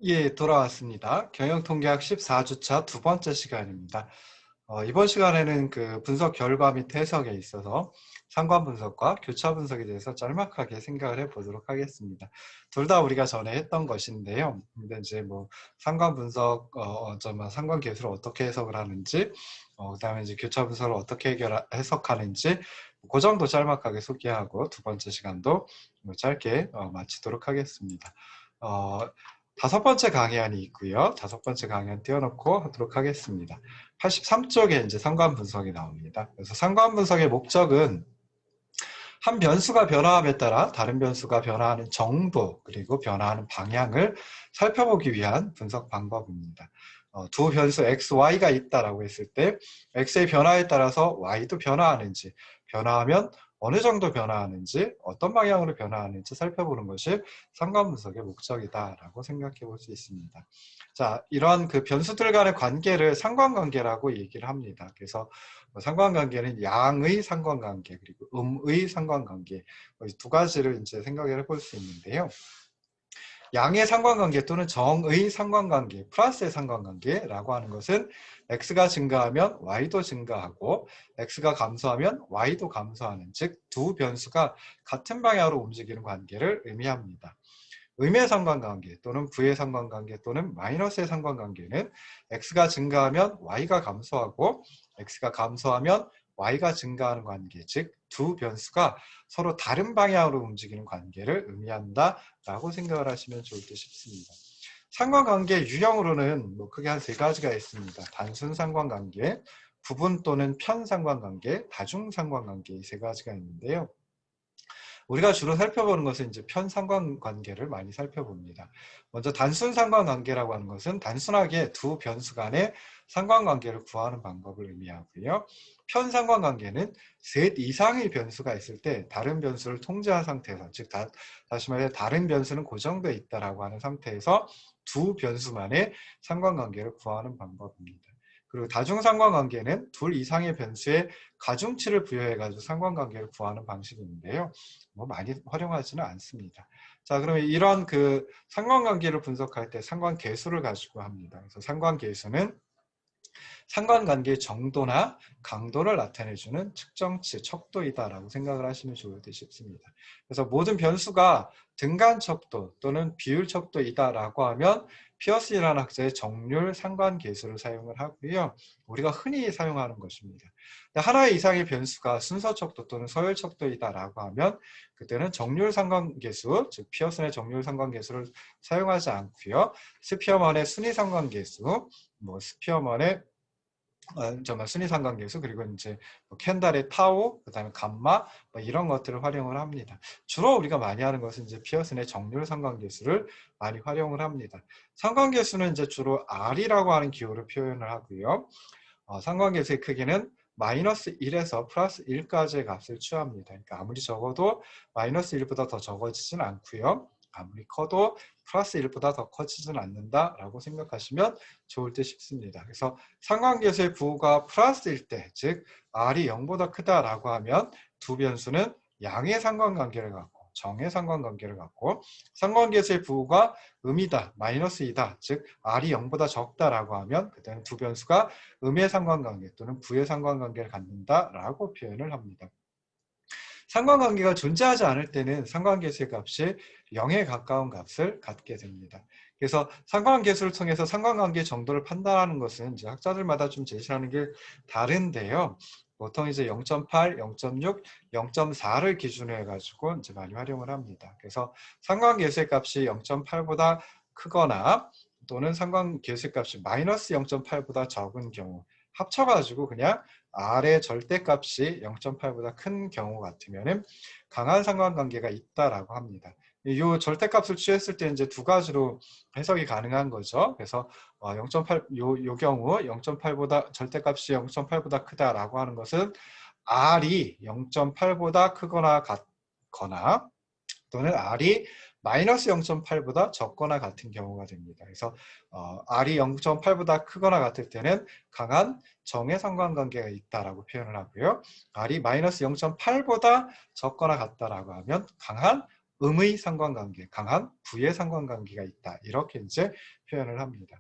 예, 돌아왔습니다. 경영통계학 14주차 두 번째 시간입니다. 이번 시간에는 그 분석 결과 및 해석에 있어서 상관 분석과 교차 분석에 대해서 짤막하게 생각을 해보도록 하겠습니다. 둘 다 우리가 전에 했던 것인데요. 근데 이제 뭐 상관 분석, 상관 계수를 어떻게 해석을 하는지, 그다음에 이제 교차 분석을 어떻게 해석하는지, 그 정도 짤막하게 소개하고 두 번째 시간도 뭐 짧게 마치도록 하겠습니다. 어, 다섯 번째 강의안이 있고요. 다섯 번째 강의안 띄워놓고 하도록 하겠습니다. 83쪽에 이제 상관 분석이 나옵니다. 그래서 상관 분석의 목적은 한 변수가 변화함에 따라 다른 변수가 변화하는 정도 그리고 변화하는 방향을 살펴보기 위한 분석 방법입니다. 두 변수 x, y가 있다라고 했을 때 x의 변화에 따라서 y도 변화하는지, 변화하면 어느 정도 변화하는지, 어떤 방향으로 변화하는지 살펴보는 것이 상관 분석의 목적이다라고 생각해 볼 수 있습니다. 자, 이러한 그 변수들 간의 관계를 상관관계라고 얘기를 합니다. 그래서 상관관계는 양의 상관관계 그리고 음의 상관관계 두 가지를 이제 생각을 해볼 수 있는데요. 양의 상관관계 또는 정의 상관관계, 플러스의 상관관계라고 하는 것은 x가 증가하면 y도 증가하고 x가 감소하면 y도 감소하는, 즉 두 변수가 같은 방향으로 움직이는 관계를 의미합니다. 음의 상관관계 또는 부의 상관관계 또는 마이너스의 상관관계는 x가 증가하면 y가 감소하고 x가 감소하면 y가 증가하는 관계, 즉 두 변수가 서로 다른 방향으로 움직이는 관계를 의미한다라고 생각을 하시면 좋을 듯 싶습니다. 상관관계 유형으로는 뭐 크게 한 세 가지가 있습니다. 단순 상관관계, 구분 또는 편 상관관계, 다중 상관관계 이 세 가지가 있는데요. 우리가 주로 살펴보는 것은 이제 편상관관계를 많이 살펴봅니다. 먼저 단순 상관관계라고 하는 것은 단순하게 두 변수 간의 상관관계를 구하는 방법을 의미하고요. 편상관관계는 셋 이상의 변수가 있을 때 다른 변수를 통제한 상태에서, 즉 다시 말해 다른 변수는 고정되어 있다라고 하는 상태에서 두 변수만의 상관관계를 구하는 방법입니다. 그리고 다중상관관계는 둘 이상의 변수에 가중치를 부여해가지고 상관관계를 구하는 방식인데요. 뭐 많이 활용하지는 않습니다. 자, 그러면 이런 그 상관관계를 분석할 때 상관계수를 가지고 합니다. 그래서 상관계수는 상관관계의 정도나 강도를 나타내주는 측정치, 척도이다라고 생각을 하시면 좋을 듯 싶습니다. 그래서 모든 변수가 등간 척도 또는 비율 척도이다라고 하면 피어스라는 학자의 정률 상관계수를 사용을 하고요. 우리가 흔히 사용하는 것입니다. 하나의 이상의 변수가 순서 척도 또는 서열 척도이다라고 하면 그때는 정률 상관계수, 즉 피어슨의 정률 상관계수를 사용하지 않고요. 스피어먼의 순위 상관계수, 뭐 스피어먼의 정말 순위 상관계수, 그리고 이제 뭐 켄달의 타우, 그다음에 감마 뭐 이런 것들을 활용을 합니다. 주로 우리가 많이 하는 것은 이제 피어슨의 정률 상관계수를 많이 활용을 합니다. 상관계수는 이제 주로 R이라고 하는 기호를 표현을 하고요. 상관계수의 크기는 마이너스 1에서 플러스 1까지의 값을 취합니다. 그러니까 아무리 적어도 마이너스 1보다 더 적어지진 않고요. 아무리 커도 플러스 1보다 더 커지진 않는다라고 생각하시면 좋을 듯 싶습니다. 그래서 상관계수의 부호가 플러스일 때, 즉 R이 0보다 크다라고 하면 두 변수는 양의 상관관계를 갖고 정의 상관관계를 갖고, 상관계수의 부호가 음이다, 마이너스이다, 즉 R이 0보다 적다라고 하면 그때는 두 변수가 음의 상관관계 또는 부의 상관관계를 갖는다라고 표현을 합니다. 상관관계가 존재하지 않을 때는 상관계수의 값이 0에 가까운 값을 갖게 됩니다. 그래서 상관계수를 통해서 상관관계 정도를 판단하는 것은 이제 학자들마다 좀 제시하는 게 다른데요. 보통 이제 0.8, 0.6, 0.4를 기준으로 해가지고 이제 많이 활용을 합니다. 그래서 상관계수의 값이 0.8보다 크거나 또는 상관계수의 값이 마이너스 0.8보다 적은 경우, 합쳐가지고 그냥 R의 절대값이 0.8보다 큰 경우 같으면 강한 상관관계가 있다라고 합니다. 이 절대값을 취했을 때 이제 두 가지로 해석이 가능한 거죠. 그래서 0.8, 요 경우 0.8보다 절대값이 0.8보다 크다라고 하는 것은 R이 0.8보다 크거나 같거나 또는 R이 마이너스 0.8보다 적거나 같은 경우가 됩니다. 그래서 R이 0.8보다 크거나 같을 때는 강한 정의 상관관계가 있다라고 표현을 하고요. R이 마이너스 0.8보다 적거나 같다라고 하면 강한 음의 상관관계, 강한 부의 상관관계가 있다. 이렇게 이제 표현을 합니다.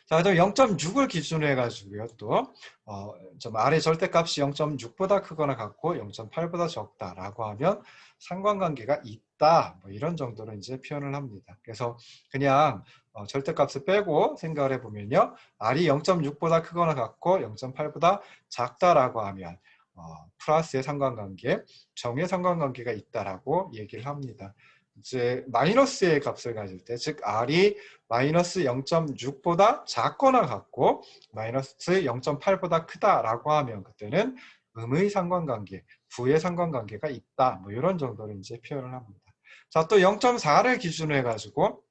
자, 그다음 0.6을 기준으로 해가지고요. 또 좀 아래 절대값이 0.6보다 크거나 같고 0.8보다 적다라고 하면 상관관계가 있다. 뭐 이런 정도로 이제 표현을 합니다. 그래서 그냥 절대값을 빼고 생각을 해보면요. R이 0.6보다 크거나 같고 0.8보다 작다라고 하면 플러스의 상관관계, 정의 상관관계가 있다라고 얘기를 합니다. 이제 마이너스의 값을 가질 때, 즉 R이 마이너스 0.6보다 작거나 같고 마이너스 0.8보다 크다라고 하면 그때는 음의 상관관계, 부의 상관관계가 있다. 뭐 이런 정도로 이제 표현을 합니다. 자, 또 0.4를 기준으로 해가지고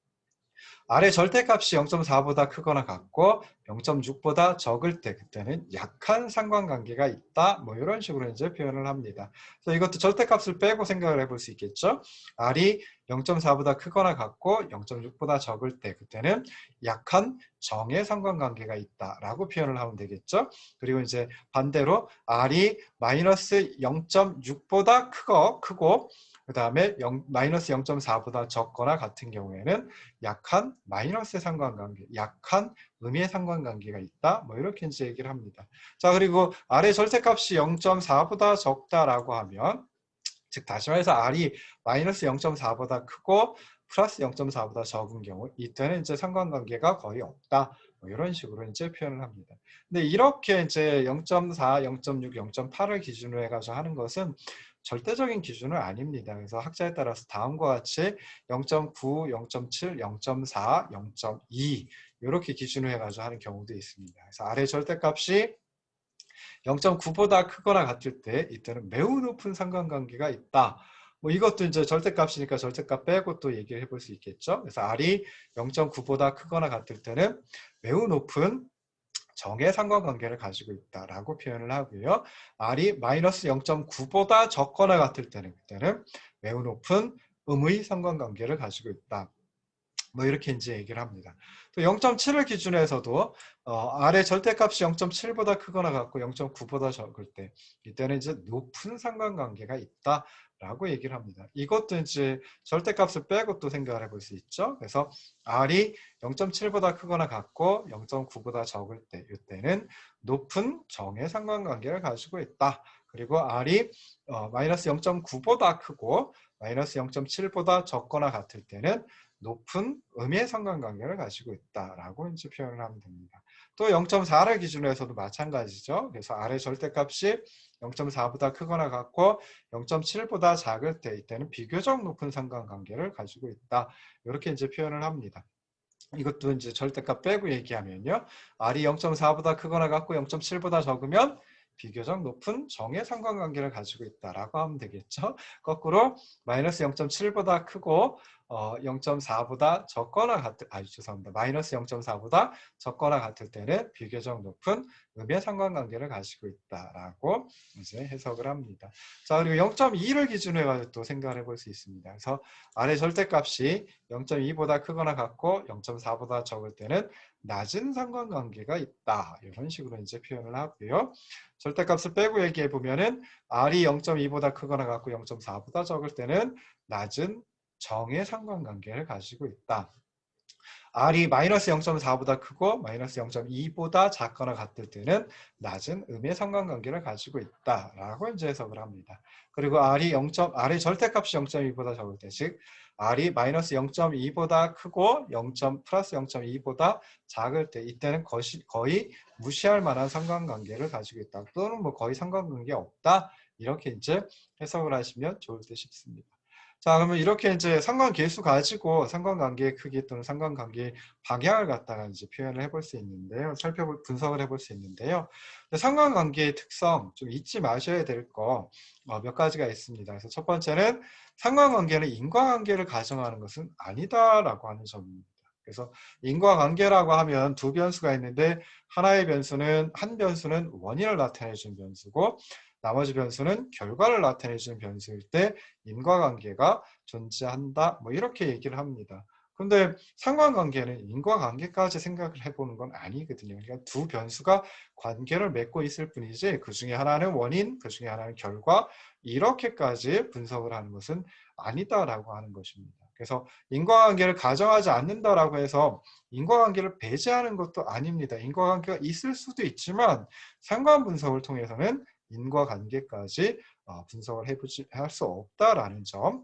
아래 절대값이 0.4보다 크거나 같고 0.6보다 적을 때 그때는 약한 상관관계가 있다. 뭐 이런 식으로 이제 표현을 합니다. 그래서 이것도 절대값을 빼고 생각을 해볼 수 있겠죠. R이 0.4보다 크거나 같고 0.6보다 적을 때 그때는 약한 정의 상관관계가 있다라고 표현을 하면 되겠죠. 그리고 이제 반대로 R이 마이너스 0.6보다 크고 그 다음에 마이너스 0.4보다 적거나 같은 경우에는 약한 마이너스의 상관관계, 약한 음의 상관관계가 있다. 뭐 이렇게 이제 얘기를 합니다. 자, 그리고 R의 절대값이 0.4보다 적다라고 하면, 즉 다시 말해서 R이 마이너스 0.4보다 크고 플러스 0.4보다 적은 경우 이때는 이제 상관관계가 거의 없다. 뭐 이런 식으로 이제 표현을 합니다. 근데 이렇게 이제 0.4, 0.6, 0.8을 기준으로 해가지고 하는 것은 절대적인 기준은 아닙니다. 그래서 학자에 따라서 다음과 같이 0.9, 0.7, 0.4, 0.2 이렇게 기준으로 해가지고 하는 경우도 있습니다. 그래서 아래 절대값이 0.9보다 크거나 같을 때 이때는 매우 높은 상관관계가 있다. 뭐 이것도 이제 절대값이니까 절대값 빼고 또 얘기를 해볼 수 있겠죠. 그래서 R이 0.9보다 크거나 같을 때는 매우 높은 정의 상관관계를 가지고 있다라고 표현을 하고요. R이 마이너스 0.9보다 적거나 같을 때는 그때는 매우 높은 음의 상관관계를 가지고 있다. 뭐 이렇게 이제 얘기를 합니다. 또 0.7을 기준해서도 아래 절대값이 0.7보다 크거나 같고 0.9보다 적을 때 이때는 이제 높은 상관관계가 있다라고 얘기를 합니다. 이것도 이제 절대값을 빼고 또 생각을 해볼 수 있죠. 그래서 R이 0.7보다 크거나 같고 0.9보다 적을 때 이때는 높은 정의 상관관계를 가지고 있다. 그리고 R이 마이너스 0.9보다 크고 마이너스 0.7보다 적거나 같을 때는 높은 음의 상관관계를 가지고 있다라고 이제 표현을 하면 됩니다. 또 0.4를 기준으로 해서도 마찬가지죠. 그래서 아래 절대값이 0.4보다 크거나 같고 0.7보다 작을 때 이때는 비교적 높은 상관관계를 가지고 있다. 이렇게 이제 표현을 합니다. 이것도 이제 절대값 빼고 얘기하면요. R이 0.4보다 크거나 같고 0.7보다 적으면 비교적 높은 정의 상관관계를 가지고 있다라고 하면 되겠죠. 거꾸로 마이너스 0.7보다 크고 0.4보다 적거나 같을 죄송합니다. 마이너스 0.4보다 적거나 같을 때는 비교적 높은 음의 상관관계를 가지고 있다라고 이제 해석을 합니다. 자, 그리고 0.2를 기준으로 해가지고 또 생각을 해볼 수 있습니다. 그래서 아래 절대값이 0.2보다 크거나 같고 0.4보다 적을 때는 낮은 상관관계가 있다. 이런 식으로 이제 표현을 하고요. 절대값을 빼고 얘기해 보면은 R이 0.2보다 크거나 같고 0.4보다 적을 때는 낮은 정의 상관관계를 가지고 있다. R이 마이너스 0.4보다 크고 마이너스 0.2보다 작거나 같을 때는 낮은 음의 상관관계를 가지고 있다라고 이제 해석을 합니다. 그리고 R의 절대값이 0.2보다 적을 때, 즉 R이 마이너스 0.2보다 크고 플러스 0.2보다 작을 때 이때는 거의 무시할 만한 상관관계를 가지고 있다. 또는 뭐 거의 상관관계 없다. 이렇게 이제 해석을 하시면 좋을 듯 싶습니다. 자, 그러면 이렇게 이제 상관계수 가지고 상관관계의 크기 또는 상관관계의 방향을 갖다가 이제 표현을 해볼 수 있는데요. 분석을 해볼 수 있는데요. 상관관계의 특성, 좀 잊지 마셔야 될 거 몇 가지가 있습니다. 그래서 첫 번째는 상관관계는 인과관계를 가정하는 것은 아니다라고 하는 점입니다. 그래서 인과관계라고 하면 두 변수가 있는데 한 변수는 원인을 나타내 주는 변수고 나머지 변수는 결과를 나타내 주는 변수일 때 인과관계가 존재한다. 뭐 이렇게 얘기를 합니다. 근데 상관관계는 인과관계까지 생각을 해보는 건 아니거든요. 그러니까 두 변수가 관계를 맺고 있을 뿐이지 그 중에 하나는 원인, 그 중에 하나는 결과 이렇게까지 분석을 하는 것은 아니다라고 하는 것입니다. 그래서 인과관계를 가정하지 않는다라고 해서 인과관계를 배제하는 것도 아닙니다. 인과관계가 있을 수도 있지만 상관 분석을 통해서는 인과관계까지 분석을 할 수 없다라는 점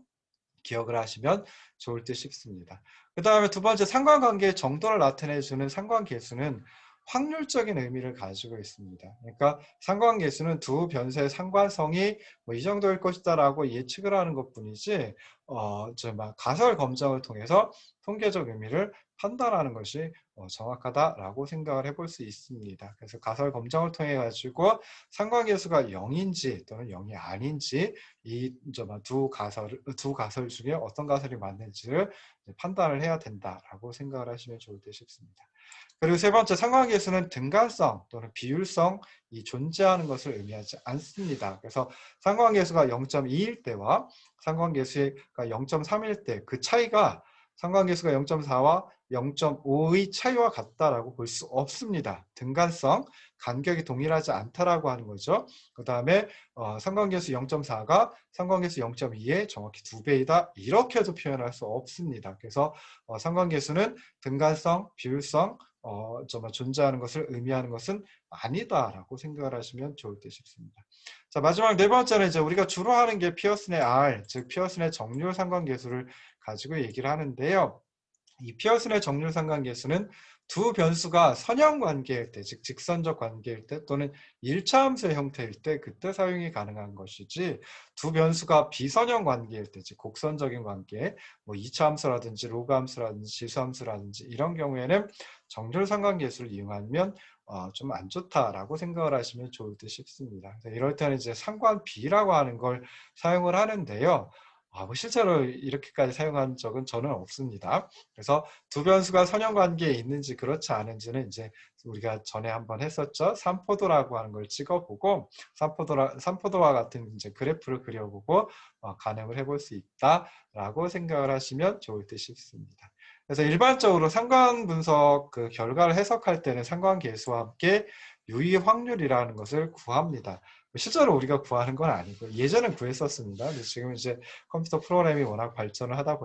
기억을 하시면 좋을 듯 싶습니다. 그 다음에 두 번째, 상관관계의 정도를 나타내주는 상관계수는 확률적인 의미를 가지고 있습니다. 그러니까 상관계수는 두 변수의 상관성이 뭐 이 정도일 것이다라고 예측을 하는 것뿐이지 가설 검정을 통해서 통계적 의미를 판단하는 것이 정확하다라고 생각을 해볼 수 있습니다. 그래서 가설 검정을 통해 가지고 상관계수가 0인지 또는 0이 아닌지 이 두 가설 중에 어떤 가설이 맞는지를 판단을 해야 된다라고 생각을 하시면 좋을 듯 싶습니다. 그리고 세 번째, 상관계수는 등간성 또는 비율성이 존재하는 것을 의미하지 않습니다. 그래서 상관계수가 0.2일 때와 상관계수가 0.3일 때 그 차이가 상관계수가 0.4와 0.5의 차이와 같다라고 볼 수 없습니다. 등간성, 간격이 동일하지 않다라고 하는 거죠. 그 다음에 상관계수 0.4가 상관계수 0.2의 정확히 2배이다. 이렇게도 표현할 수 없습니다. 그래서 상관계수는 등간성, 비율성, 존재하는 것을 의미하는 것은 아니다라고 생각을 하시면 좋을 듯 싶습니다. 자, 마지막 네 번째는 이제 우리가 주로 하는 게 피어슨의 R, 즉 피어슨의 정률 상관계수를 가지고 얘기를 하는데요. 이 피어슨의 정률 상관계수는 두 변수가 선형 관계일 때, 즉 직선적 관계일 때 또는 1차 함수의 형태일 때 그때 사용이 가능한 것이지, 두 변수가 비선형 관계일 때, 즉 곡선적인 관계, 뭐 2차 함수라든지 로그 함수라든지 지수 함수라든지 이런 경우에는 정률 상관계수를 이용하면 좀 안 좋다라고 생각을 하시면 좋을 듯 싶습니다. 이럴 때는 이제 상관비라고 하는 걸 사용을 하는데요. 뭐 실제로 이렇게까지 사용한 적은 저는 없습니다. 그래서 두 변수가 선형관계에 있는지 그렇지 않은지는 이제 우리가 전에 한번 했었죠. 삼포도라고 하는 걸 찍어보고 삼포도와 같은 이제 그래프를 그려보고 가늠을 해볼 수 있다라고 생각을 하시면 좋을 듯 싶습니다. 그래서 일반적으로 상관 분석 그 결과를 해석할 때는 상관계수와 함께 유의 확률이라는 것을 구합니다. 실제로 우리가 구하는 건 아니고 예전엔 구했었습니다. 근데 지금 이제 컴퓨터 프로그램이 워낙 발달을 하다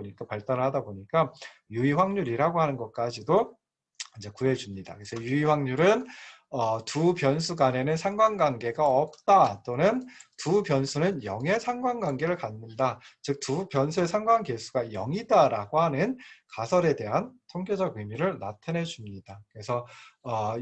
보니까 유의 확률이라고 하는 것까지도 이제 구해줍니다. 그래서 유의 확률은 두 변수 간에는 상관관계가 없다 또는 두 변수는 0의 상관관계를 갖는다. 즉 두 변수의 상관계수가 0이다라고 하는 가설에 대한 통계적 의미를 나타내 줍니다. 그래서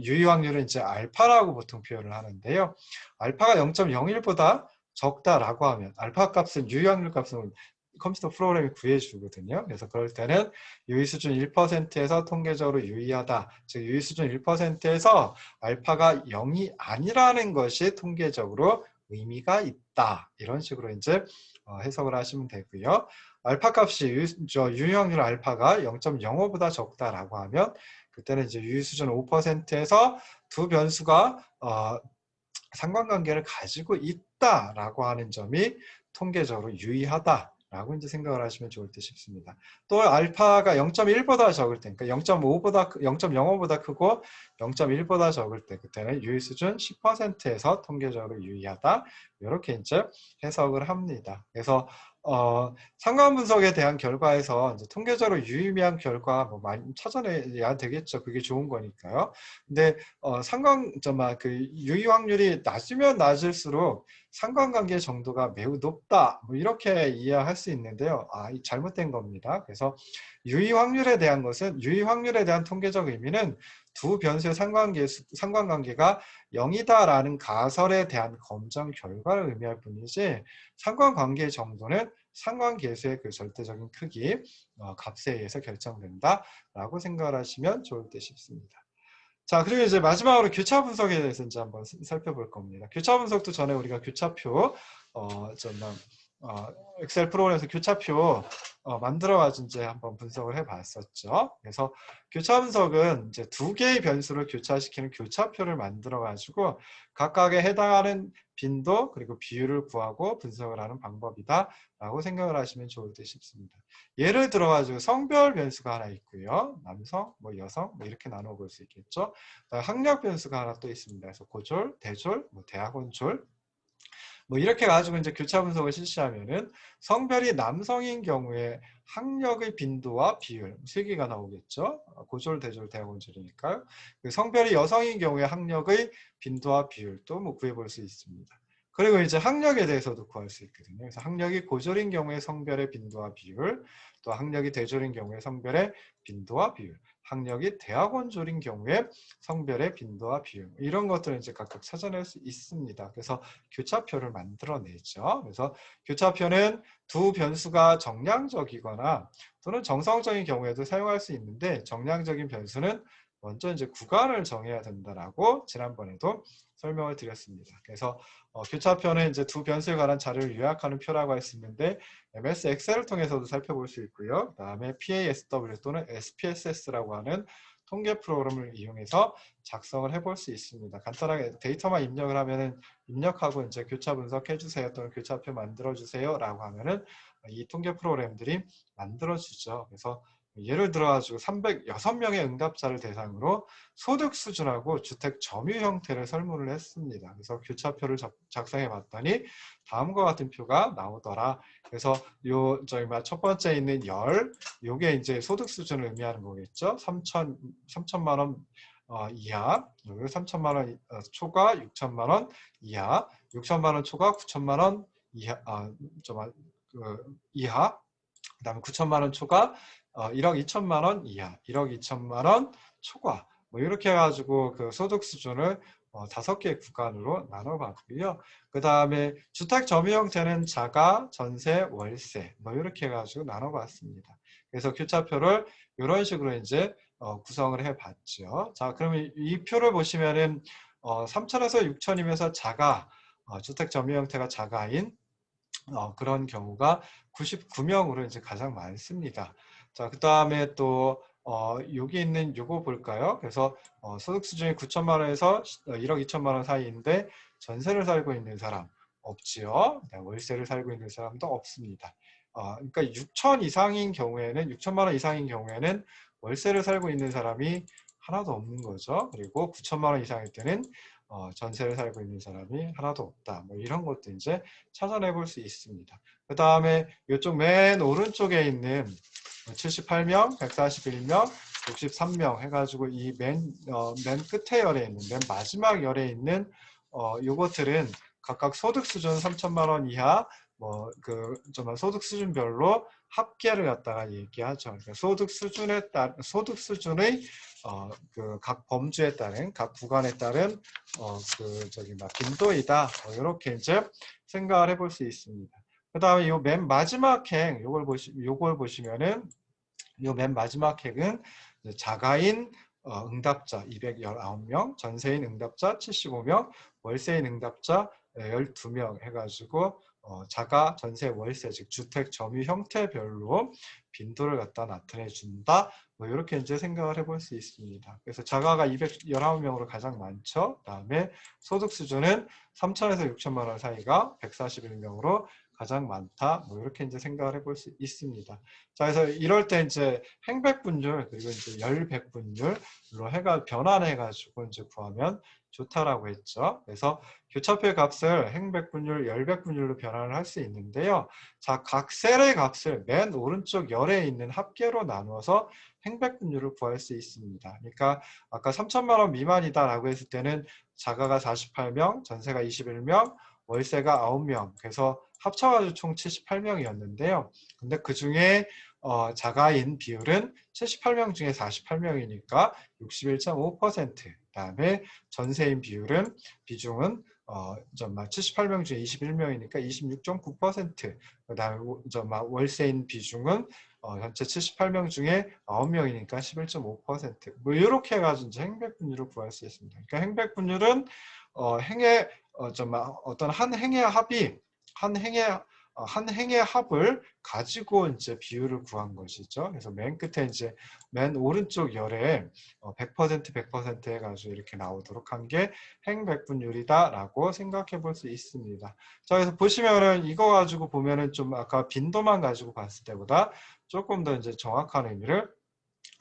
유의 확률은 이제 알파라고 보통 표현을 하는데요. 알파가 0.01보다 적다라고 하면 알파 값은 유의 확률 값은 컴퓨터 프로그램이 구해주거든요. 그래서 그럴 때는 유의 수준 1%에서 통계적으로 유의하다. 즉 유의 수준 1%에서 알파가 0이 아니라는 것이 통계적으로 의미가 있다. 이런 식으로 이제 해석을 하시면 되고요. 알파 값이 유의 확률 알파가 0.05보다 적다라고 하면 그때는 이제 유의 수준 5%에서 두 변수가 상관관계를 가지고 있다라고 하는 점이 통계적으로 유의하다라고 이제 생각을 하시면 좋을 듯 싶습니다. 또 알파가 0.1보다 적을 때, 그러니까 0.05보다 크고 0.1보다 적을 때, 그때는 유의 수준 10%에서 통계적으로 유의하다. 이렇게 이제 해석을 합니다. 그래서 상관 분석에 대한 결과에서 이제 통계적으로 유의미한 결과 뭐 많이 찾아내야 되겠죠. 그게 좋은 거니까요. 근데 그 유의 확률이 낮으면 낮을수록 상관관계 정도가 매우 높다. 뭐 이렇게 이해할 수 있는데요. 이 잘못된 겁니다. 그래서 유의 확률에 대한 통계적 의미는 두 변수의 상관관계가 0이다라는 가설에 대한 검정 결과를 의미할 뿐이지 상관관계의 정도는 상관계수의 그 절대적인 크기, 값에 의해서 결정된다라고 생각을 하시면 좋을 듯 싶습니다. 자, 그리고 이제 마지막으로 교차 분석에 대해서 이제 한번 살펴볼 겁니다. 교차 분석도 전에 우리가 교차표, 엑셀 프로그램에서 교차표 만들어가지고 이제 한번 분석을 해봤었죠. 그래서 교차 분석은 이제 두 개의 변수를 교차시키는 교차표를 만들어가지고 각각에 해당하는 빈도 그리고 비율을 구하고 분석을 하는 방법이다라고 생각을 하시면 좋을 듯 싶습니다. 예를 들어가지고 성별 변수가 하나 있고요. 남성, 뭐 여성, 뭐 이렇게 나눠 볼 수 있겠죠. 학력 변수가 하나 또 있습니다. 그래서 고졸, 대졸, 뭐 대학원 졸, 뭐 이렇게 가지고 이제 교차 분석을 실시하면은 성별이 남성인 경우에 학력의 빈도와 비율 세 개가 나오겠죠. 고졸, 대졸, 대학원졸이니까요. 그 성별이 여성인 경우에 학력의 빈도와 비율도 뭐 구해볼 수 있습니다. 그리고 이제 학력에 대해서도 구할 수 있거든요. 그래서 학력이 고졸인 경우에 성별의 빈도와 비율, 또 학력이 대졸인 경우에 성별의 빈도와 비율, 학력이 대학원졸인 경우에 성별의 빈도와 비율, 이런 것들을 이제 각각 찾아낼 수 있습니다. 그래서 교차표를 만들어내죠. 그래서 교차표는 두 변수가 정량적이거나 또는 정성적인 경우에도 사용할 수 있는데, 정량적인 변수는 먼저 이제 구간을 정해야 된다라고 지난번에도 설명을 드렸습니다. 그래서 교차표는 이제 두 변수에 관한 자료를 요약하는 표라고 할 수 있는데, MS 엑셀을 통해서도 살펴볼 수 있고요. 그다음에 PASW 또는 SPSS라고 하는 통계 프로그램을 이용해서 작성을 해볼 수 있습니다. 간단하게 데이터만 입력을 하면은, 입력하고 이제 교차 분석해 주세요 또는 교차표 만들어 주세요라고 하면은 이 통계 프로그램들이 만들어 주죠. 그래서 예를 들어 가지고 306명의 응답자를 대상으로 소득 수준하고 주택 점유 형태를 설문을 했습니다. 그래서 교차표를 작성해 봤더니 다음과 같은 표가 나오더라. 그래서 첫 번째 있는 요게 이제 소득 수준을 의미하는 거겠죠. 3천만 원 이하, 3천만 원 초과 6천만 원 이하, 6천만 원 초과 9천만 원 이하, 이하, 그다음에 9천만 원 초과 1억 2천만 원 이하, 1억 2천만 원 초과, 뭐 이렇게 해가지고 그 소득 수준을 5개의 구간으로 나눠봤고요. 그 다음에 주택 점유 형태는 자가, 전세, 월세, 뭐 이렇게 해가지고 나눠봤습니다. 그래서 교차표를 이런 식으로 이제 구성을 해봤죠. 자, 그러면 이 표를 보시면은 3천에서 6천이면서 자가, 주택 점유 형태가 자가인 그런 경우가 99명으로 이제 가장 많습니다. 자, 그 다음에 또 여기 있는 요거 볼까요? 그래서 소득 수준이 9천만 원에서 1억 2천만 원 사이인데 전세를 살고 있는 사람 없지요. 월세를 살고 있는 사람도 없습니다. 그러니까 6천 이상인 경우에는, 6천만 원 이상인 경우에는 월세를 살고 있는 사람이 하나도 없는 거죠. 그리고 9천만 원 이상일 때는 전세를 살고 있는 사람이 하나도 없다. 뭐 이런 것도 이제 찾아내 볼 수 있습니다. 그 다음에 이쪽 맨 오른쪽에 있는 78명, 141명, 63명 해가지고 이 맨 끝에 열에 있는, 맨 마지막 열에 있는 요것들은 각각 소득 수준 3천만 원 이하, 소득 수준별로 합계를 갖다가 얘기하죠. 그러니까 소득 수준의 각 범주에 따른, 각 구간에 따른 빈도이다. 이렇게 이제 생각을 해볼 수 있습니다. 그 다음에 요 맨 마지막 행, 요걸 보시면은, 요 맨 마지막 행은 자가인 응답자 219명, 전세인 응답자 75명, 월세인 응답자 12명 해가지고 자가, 전세, 월세, 즉 주택 점유 형태별로 빈도를 갖다 나타내 준다. 뭐 이렇게 이제 생각을 해볼 수 있습니다. 그래서 자가가 219명으로 가장 많죠. 그다음에 소득 수준은 3천에서 6천만 원 사이가 141명으로 가장 많다. 뭐 이렇게 이제 생각을 해볼 수 있습니다. 자, 그래서 이럴 때 이제 행백분율 그리고 이제 열백분율로 변환해가지고 이제 구하면 좋다라고 했죠. 그래서 교차표의 값을 행백분율, 열백분율로 변환을 할 수 있는데요. 자, 각 셀의 값을 맨 오른쪽 열에 있는 합계로 나누어서 행백분율을 구할 수 있습니다. 그러니까 아까 3천만 원 미만이다라고 했을 때는 자가가 48명, 전세가 21명, 월세가 9명, 그래서 합쳐가지고 총 78명이었는데요. 근데 그 중에 자가인 비율은 78명 중에 48명이니까 61.5%, 그 다음에 전세인 비중은 78명 중에 21명이니까 26.9%, 그 다음에 월세인 비중은 전체 78명 중에 9명이니까 11.5%, 뭐 이렇게 해가지고 이제 행백분율을 구할 수 있습니다. 그러니까 행백분율은 어떤 한 행의 합을 가지고 이제 비율을 구한 것이죠. 그래서 맨 끝에 이제 맨 오른쪽 열에 100% 해가지고 이렇게 나오도록 한 게 행백분율이다라고 생각해 볼 수 있습니다. 자, 그래서 보시면은 이거 가지고 보면은 좀 아까 빈도만 가지고 봤을 때보다 조금 더 이제 정확한 의미를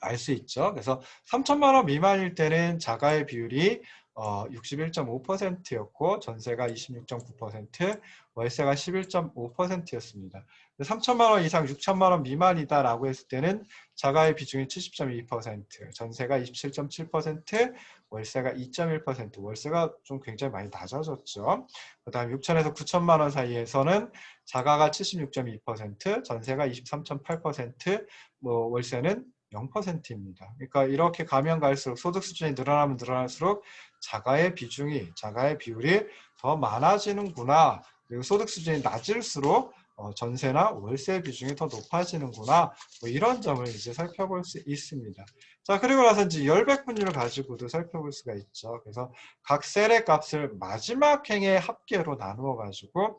알 수 있죠. 그래서 3천만 원 미만일 때는 자가의 비율이 61.5%였고 전세가 26.9%, 월세가 11.5%였습니다. 3천만 원 이상 6천만 원 미만이다라고 했을 때는 자가의 비중이 70.2%, 전세가 27.7%, 월세가 2.1%, 월세가 좀 굉장히 많이 낮아졌죠. 그 다음 6천에서 9천만 원 사이에서는 자가가 76.2%, 전세가 23.8%, 월세는 0%입니다. 그러니까 이렇게 가면 갈수록 소득 수준이 늘어나면 늘어날수록 자가의 비율이 더 많아지는구나. 그리고 소득 수준이 낮을수록 전세나 월세 비중이 더 높아지는구나. 이런 점을 이제 살펴볼 수 있습니다. 자, 그리고 나서 이제 열백분율을 가지고도 살펴볼 수가 있죠. 그래서 각 셀의 값을 마지막 행의 합계로 나누어 가지고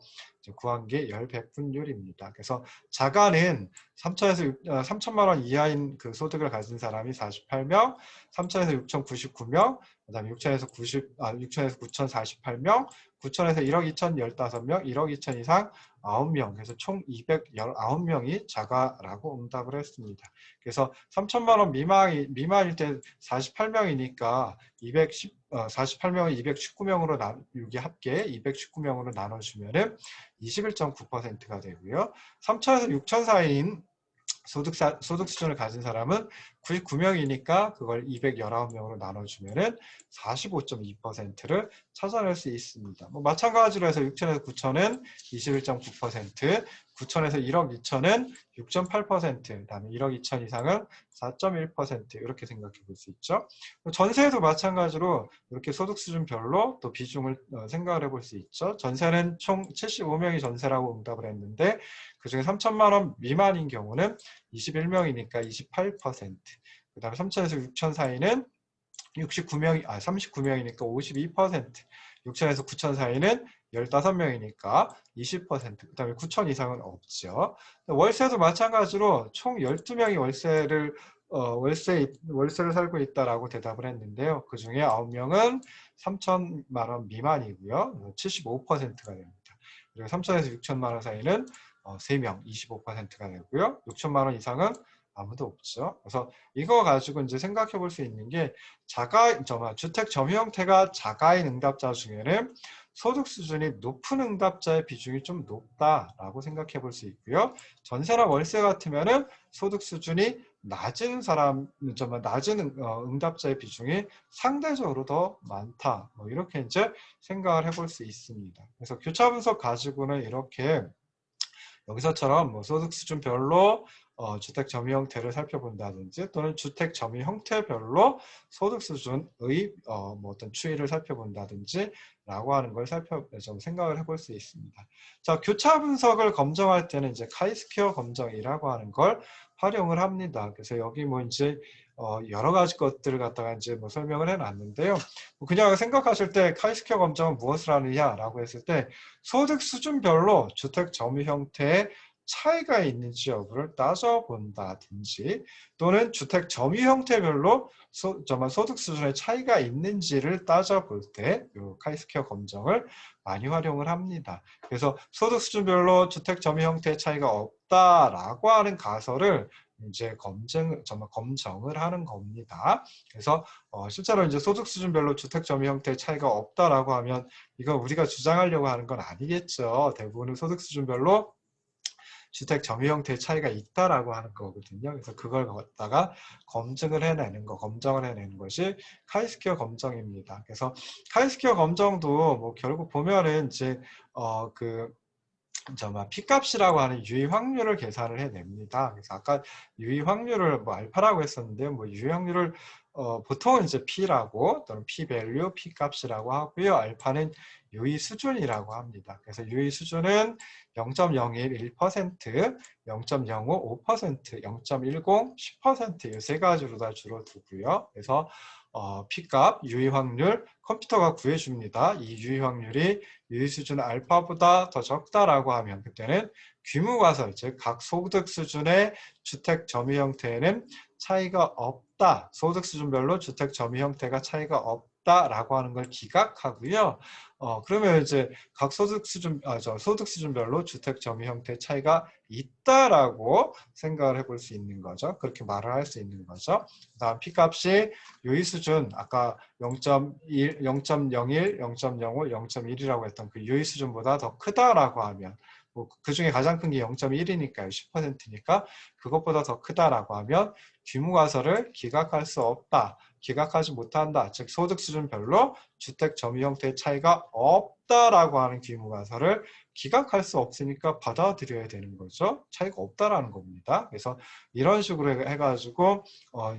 구한 게 열백분율입니다. 그래서 자가는 3천만 원 이하인 그 소득을 가진 사람이 48명, 3천에서 6천 99명, 그다음에 6천에서 9천 48명, 9천에서 1억 2천 15명, 1억 2천 이상 9명, 그래서 총 219명이 자가라고 응답을 했습니다. 그래서 3천만 원 미만일 때 48명이니까 48명을 219명으로 여기 합계 219명으로 나눠주면은 21.9%가 되고요. 3천에서 6천 사이인 소득 수준을 가진 사람은 99명이니까 그걸 219명으로 나눠주면은 45.2%를 찾아낼 수 있습니다. 마찬가지로 해서 6천에서 9천은 21.9%, 9천에서 1억 2천은 6.8%, 그다음에 1억 2천 이상은 4.1% 이렇게 생각해 볼 수 있죠. 전세도 마찬가지로 이렇게 소득 수준별로 또 비중을 생각을 해볼 수 있죠. 전세는 총 75명이 전세라고 응답을 했는데 그중에 3천만 원 미만인 경우는 21명이니까 28%, 그 다음에 3천에서 6천 사이는 39명이니까 52%, 6천에서 9천 사이는 15명이니까 20%, 그 다음에 9천 이상은 없죠. 월세도 마찬가지로 총 12명이 월세를 살고 있다라고 대답을 했는데요. 그 중에 9명은 3천만 원 미만이고요. 75%가 됩니다. 그리고 3천에서 6천만 원 사이는 3명, 25%가 되고요. 6천만 원 이상은 아무도 없죠. 그래서 이거 가지고 이제 생각해 볼 수 있는 게 주택 점유 형태가 자가인 응답자 중에는 소득 수준이 높은 응답자의 비중이 좀 높다라고 생각해 볼 수 있고요. 전세나 월세 같으면은 소득 수준이 낮은 응답자의 비중이 상대적으로 더 많다. 이렇게 이제 생각을 해볼 수 있습니다. 그래서 교차 분석 가지고는 이렇게 여기서처럼 소득 수준별로 주택 점유 형태를 살펴본다든지 또는 주택 점유 형태별로 소득 수준의 어떤 추이를 살펴본다든지 라고 하는 걸 좀 생각을 해볼 수 있습니다. 자, 교차 분석을 검정할 때는 이제 카이스퀘어 검정이라고 하는 걸 활용을 합니다. 그래서 여기 이제 여러 가지 것들을 갖다가 이제 설명을 해놨는데요. 그냥 생각하실 때 카이스퀘어 검정은 무엇을 하느냐라고 했을 때 소득 수준별로 주택 점유 형태의 차이가 있는지 여부를 따져본다든지 또는 주택 점유 형태별로 소득 수준의 차이가 있는지를 따져볼 때 이 카이스퀘어 검정을 많이 활용을 합니다. 그래서 소득 수준별로 주택 점유 형태의 차이가 없다라고 하는 가설을 이제 검증을 하는 겁니다. 그래서 실제로 이제 소득 수준별로 주택 점유 형태의 차이가 없다라고 하면 이거 우리가 주장하려고 하는 건 아니겠죠. 대부분은 소득 수준별로 주택 점유 형태의 차이가 있다라고 하는 거거든요. 그래서 그걸 갖다가 검증을 해내는 것이 카이스퀘어 검정입니다. 그래서 카이스퀘어 검정도 결국 보면은 이제 P값이라고 하는 유의 확률을 계산을 해냅니다. 그래서 아까 유의 확률을 알파라고 했었는데요. 유의 확률을 보통은 이제 P라고 또는 P-value, P값이라고 하고요. 알파는 유의 수준이라고 합니다. 그래서 유의 수준은 0.01, 1%, 0.05, 5%, 0.10, 10% 이 세 가지로 다 주로 두고요. 그래서 P값, 유의 확률, 컴퓨터가 구해줍니다. 이 유의 확률이 유의 수준 알파보다 더 적다라고 하면 그때는 규모가설, 즉 각 소득 수준의 주택 점유 형태에는 차이가 없다. 소득 수준별로 주택 점유 형태가 차이가 없다라고 하는 걸 기각하고요. 그러면 이제 각 소득 수준별로 주택 점유 형태 차이가 있다라고 생각을 해볼 수 있는 거죠. 그렇게 말을 할 수 있는 거죠. 다음 P값이 유의 수준 아까 0.1, 0.01, 0.05, 0.1이라고 했던 그 유의 수준보다 더 크다라고 하면 그 중에 가장 큰 게 0.1이니까요. 10%니까 그것보다 더 크다라고 하면 규모가설을 기각할 수 없다. 기각하지 못한다. 즉 소득 수준별로 주택 점유 형태의 차이가 없다라고 하는 규모가설을 기각할 수 없으니까 받아들여야 되는 거죠. 차이가 없다라는 겁니다. 그래서 이런 식으로 해가지고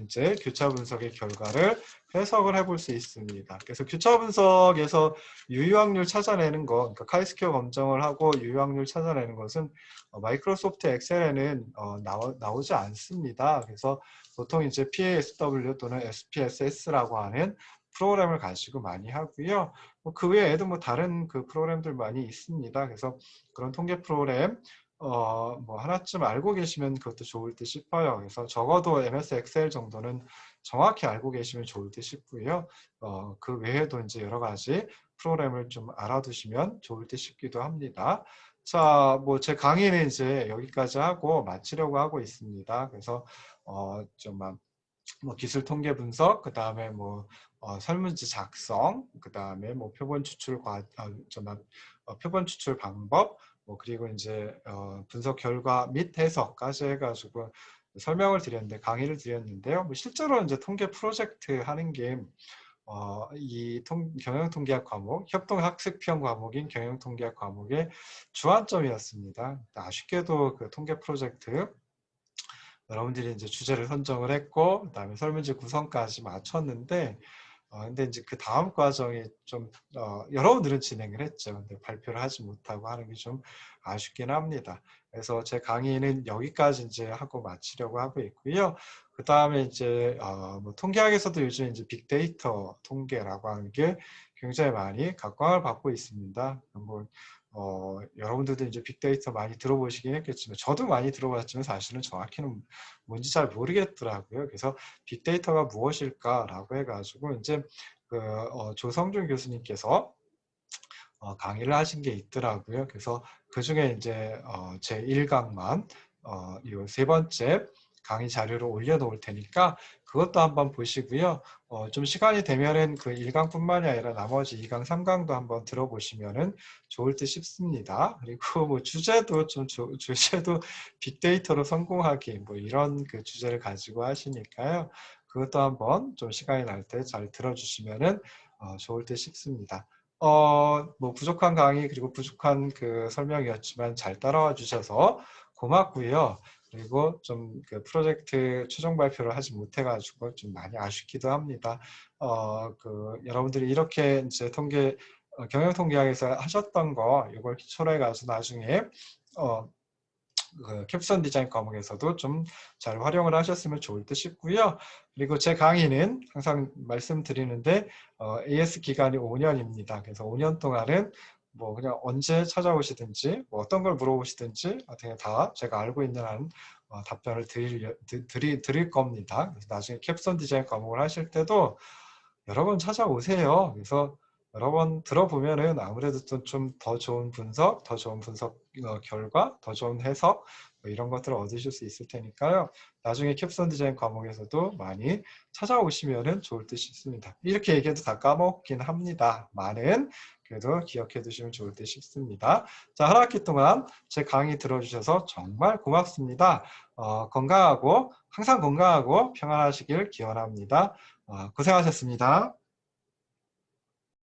이제 교차 분석의 결과를 해석을 해볼 수 있습니다. 그래서 교차 분석에서 유효확률 찾아내는 거, 그러니까 카이스퀘어 검정을 하고 유효확률 찾아내는 것은 마이크로소프트 엑셀에는 나오지 않습니다. 그래서 보통 이제 PASW 또는 SPSS라고 하는 프로그램을 가지고 많이 하고요. 그 외에도 다른 그 프로그램들 많이 있습니다. 그래서 그런 통계 프로그램 하나쯤 알고 계시면 그것도 좋을 듯 싶어요. 그래서 적어도 MS 엑셀 정도는 정확히 알고 계시면 좋을 듯 싶고요. 그 외에도 이제 여러 가지 프로그램을 좀 알아두시면 좋을 듯 싶기도 합니다. 자, 제 강의는 이제 여기까지 하고 마치려고 하고 있습니다. 그래서 기술 통계 분석, 그 다음에 설문지 작성, 그 다음에 표본 추출 표본 추출 방법, 그리고 이제 분석 결과 및 해석까지 해가지고 설명을 드렸는데 강의를 드렸는데요. 실제로 이제 통계 프로젝트 하는 게 이 경영통계학 과목, 협동학습형 과목인 경영통계학 과목의 주안점이었습니다. 아쉽게도 그 통계 프로젝트 여러분들이 이제 주제를 선정을 했고 그다음에 설문지 구성까지 마쳤는데 근데 이제 그 다음 과정이 좀 여러분들은 진행을 했죠. 근데 발표를 하지 못하고 하는 게 좀 아쉽긴 합니다. 그래서 제 강의는 여기까지 이제 하고 마치려고 하고 있고요. 그 다음에 이제 통계학에서도 요즘 이제 빅데이터 통계라고 하는 게 굉장히 많이 각광을 받고 있습니다. 여러분들도 이제 빅데이터 많이 들어보시긴 했겠지만 저도 많이 들어봤지만 사실은 정확히는 뭔지 잘 모르겠더라고요. 그래서 빅데이터가 무엇일까라고 해가지고 이제 조성준 교수님께서 강의를 하신 게 있더라고요. 그래서 그 중에 이제 제 1강만 이 세 번째 강의 자료를 올려놓을 테니까 그것도 한번 보시고요. 좀 시간이 되면은 그 1강뿐만이 아니라 나머지 2강, 3강도 한번 들어보시면은 좋을 듯 싶습니다. 그리고 주제도 주제도 빅데이터로 성공하기 이런 그 주제를 가지고 하시니까요. 그것도 한번 좀 시간이 날 때 잘 들어주시면은 좋을 듯 싶습니다. 부족한 강의 그리고 부족한 그 설명이었지만 잘 따라와 주셔서 고맙고요. 그리고 좀 그 프로젝트 최종 발표를 하지 못해가지고 좀 많이 아쉽기도 합니다. 여러분들이 이렇게 이제 경영통계학에서 하셨던 거 이걸 기초로 해가지고 나중에 그 캡션 디자인 과목에서도 좀 잘 활용을 하셨으면 좋을 듯 싶고요. 그리고 제 강의는 항상 말씀드리는데 AS 기간이 5년입니다. 그래서 5년 동안은 그냥 언제 찾아오시든지 어떤 걸 물어보시든지 어떻게 다 제가 알고 있는 한 답변을 드릴 겁니다. 그래서 나중에 캡션 디자인 과목을 하실 때도 여러 번 찾아오세요. 그래서 여러 번 들어보면은 아무래도 좀 더 좋은 분석, 더 좋은 분석 결과, 더 좋은 해석 이런 것들을 얻으실 수 있을 테니까요. 나중에 캡션 디자인 과목에서도 많이 찾아오시면은 좋을 듯 싶습니다. 이렇게 얘기해도 다 까먹긴 합니다. 많은 그래도 기억해 두시면 좋을 듯 싶습니다. 자, 한 학기 동안 제 강의 들어주셔서 정말 고맙습니다. 항상 건강하고 평안하시길 기원합니다. 고생하셨습니다.